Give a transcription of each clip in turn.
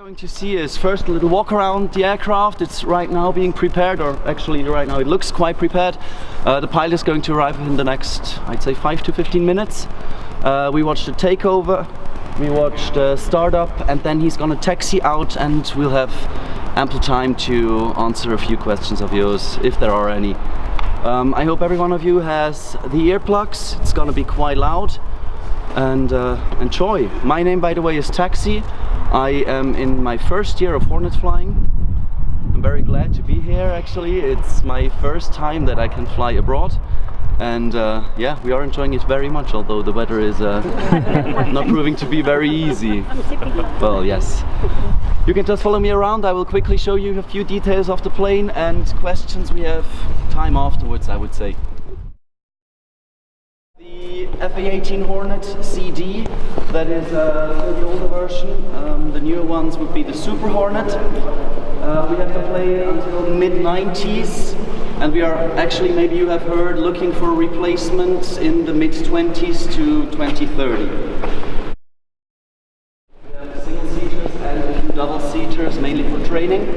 Going to see is first a little walk around the aircraft. It's right now being prepared, or actually right now it looks quite prepared. The pilot is going to arrive in the next, I'd say 5 to 15 minutes. We watched the takeover, we watched the startup, and then he's gonna taxi out and we'll have ample time to answer a few questions of yours, if there are any. I hope every one of you has the earplugs. It's gonna be quite loud, and enjoy. My name, by the way, is Taxi. I am in my first year of Hornet flying. I'm very glad to be here actually. It's my first time that I can fly abroad, and yeah, we are enjoying it very much, although the weather is not proving to be very easy. Well, yes. You can just follow me around. I will quickly show you a few details of the plane, and questions we have time afterwards, I would say. The A18 Hornet CD, that is the older version. The newer ones would be the Super Hornet. We have the plane until the mid-90s, and we are actually, maybe you have heard, looking for replacements in the mid-20s to 2030. We have single-seaters and a few double-seaters, mainly for training.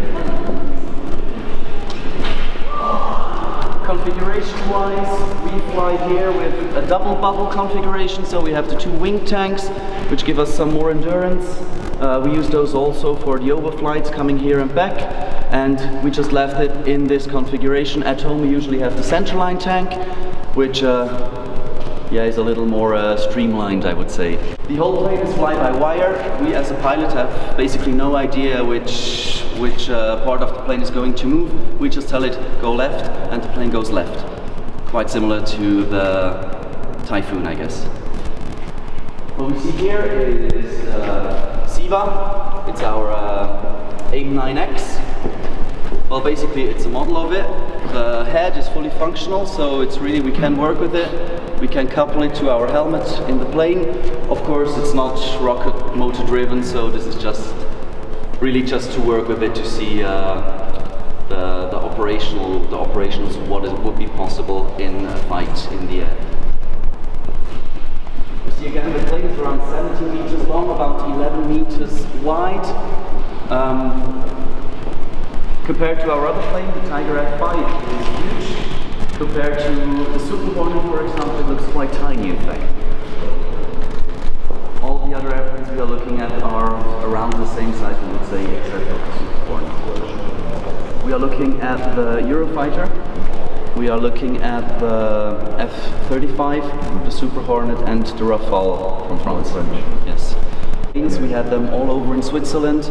Configuration-wise, we fly here with a double bubble configuration, so we have the two wing tanks, which give us some more endurance. We use those also for the overflights coming here and back, and we just left it in this configuration. At home we usually have the centerline tank, which yeah, is a little more streamlined, I would say. The whole plane is fly-by-wire. We as a pilot have basically no idea which part of the plane is going to move. We just tell it go left, and the plane goes left. Quite similar to the Typhoon, I guess. What we see here is Siva. It's our AIM-9X. Well, basically it's a model of it. The head is fully functional, so it's really, we can work with it. We can couple it to our helmet in the plane. Of course, it's not rocket motor driven, so this is just really just to work with it, to see the operations of what would be possible in a fight in the air. You see again, the plane is around 70 meters long, about 11 meters wide. Compared to our other plane, the Tiger F5 is huge. Compared to the Super Hornet, for example, it looks quite tiny in fact. All the other airplanes we are looking at are around the same size, we would say, except for the Super Hornet. We are looking at the Eurofighter, we are looking at the F-35, the Super Hornet, and the Rafale from France. Yes. We had them all over in Switzerland.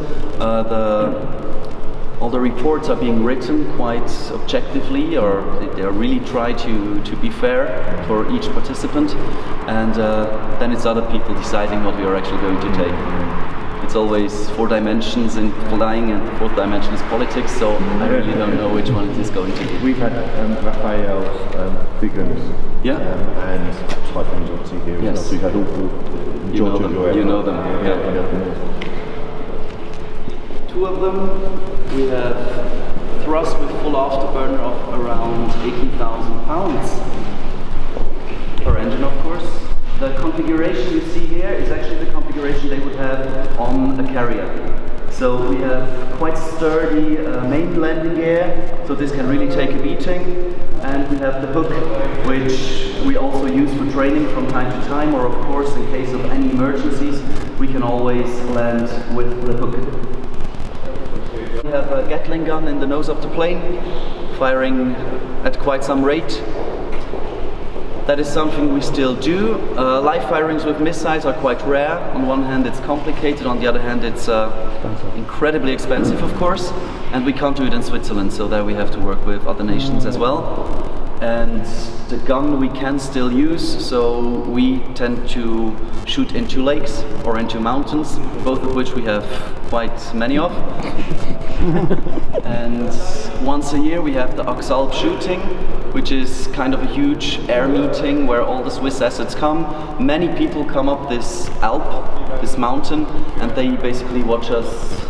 All the reports are being written quite objectively, or they really try to be fair for each participant, and then it's other people deciding what we are actually going to take. It's always 4 dimensions in flying, and the 4th dimension is politics, so I really don't know which one it is going to be. We've had Raphael's big guns, yeah, and Typhoons obviously here. Yes. So we've had all you know them. Yeah. 2 of them. We have thrust with full afterburner of around 80,000 pounds per engine, of course. The configuration you see here is actually the configuration they would have on a carrier. So we have quite sturdy main landing gear, so this can really take a beating. And we have the hook, which we also use for training from time to time, or of course in case of any emergencies, we can always land with the hook. We have a Gatling gun in the nose of the plane, firing at quite some rate. That is something we still do. Live firings with missiles are quite rare. On one hand it's complicated, on the other hand it's incredibly expensive, of course. And we can't do it in Switzerland, so there we have to work with other nations as well. And the gun we can still use, so we tend to shoot into lakes or into mountains, both of which we have quite many of. And once a year we have the Axalp shooting, which is kind of a huge air meeting where all the Swiss assets come. Many people come up this Alp, this mountain, and they basically watch us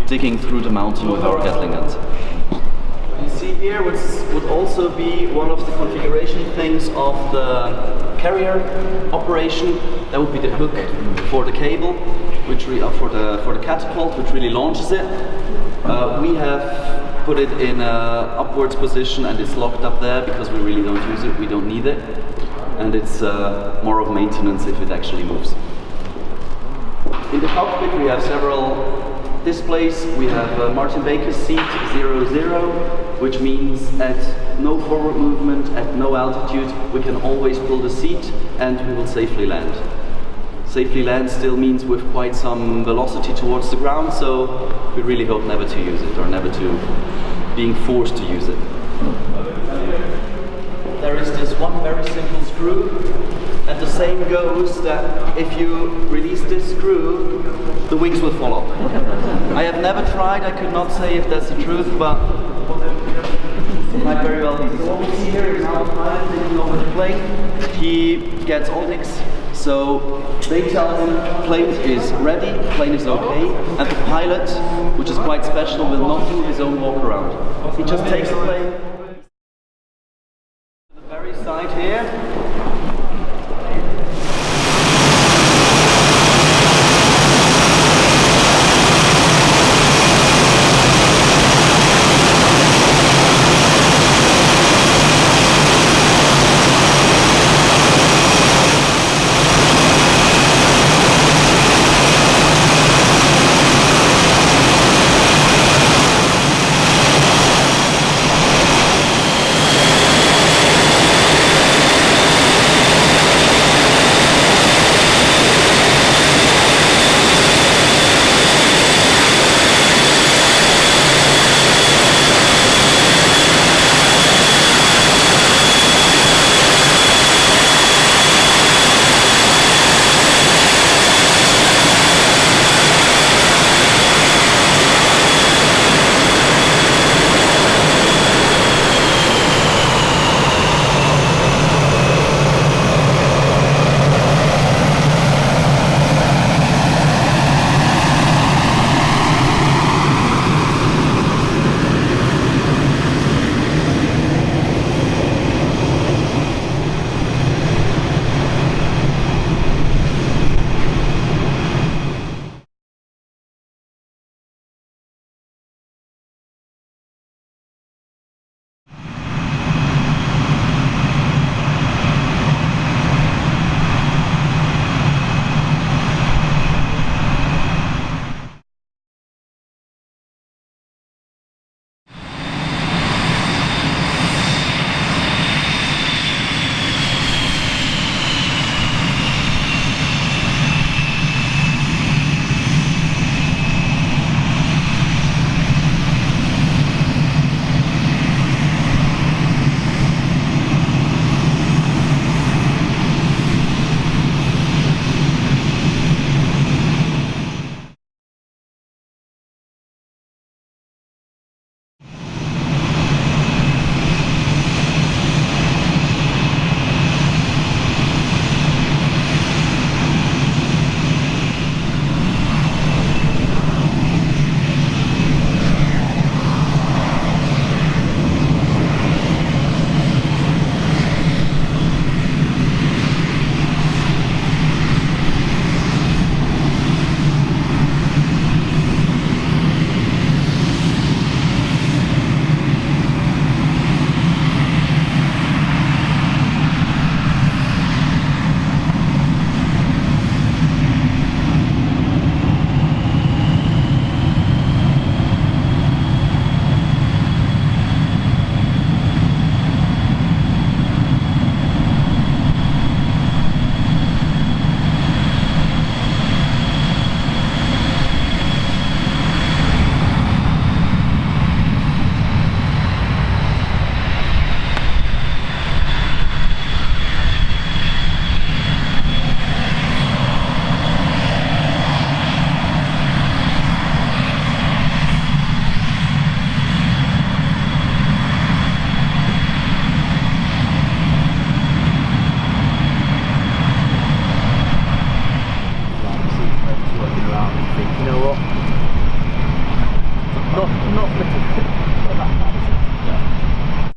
digging through the mountain with our Gatling guns. You see here would also be one of the configuration things of the carrier operation. That would be the hook for the cable, which for the catapult, which really launches it. We have put it in a upwards position and it's locked up there because we really don't use it. We don't need it, and it's more of maintenance if it actually moves. In the cockpit, we have several displays. We have Martin Baker's seat 00, which means at no forward movement, at no altitude, we can always pull the seat and we will safely land. Safely land still means with quite some velocity towards the ground, so we really hope never to use it, or never to being forced to use it. There is this one very simple screw, and the same goes that if you release this screw, the wings will fall off. I have never tried, I could not say if that's the truth, but it might very well be. So what we see here is now the pilot taking over the plane. He gets Onyx, so they tell him plane is ready, plane is okay, and the pilot, which is quite special, will not do his own walk around. He just takes the plane,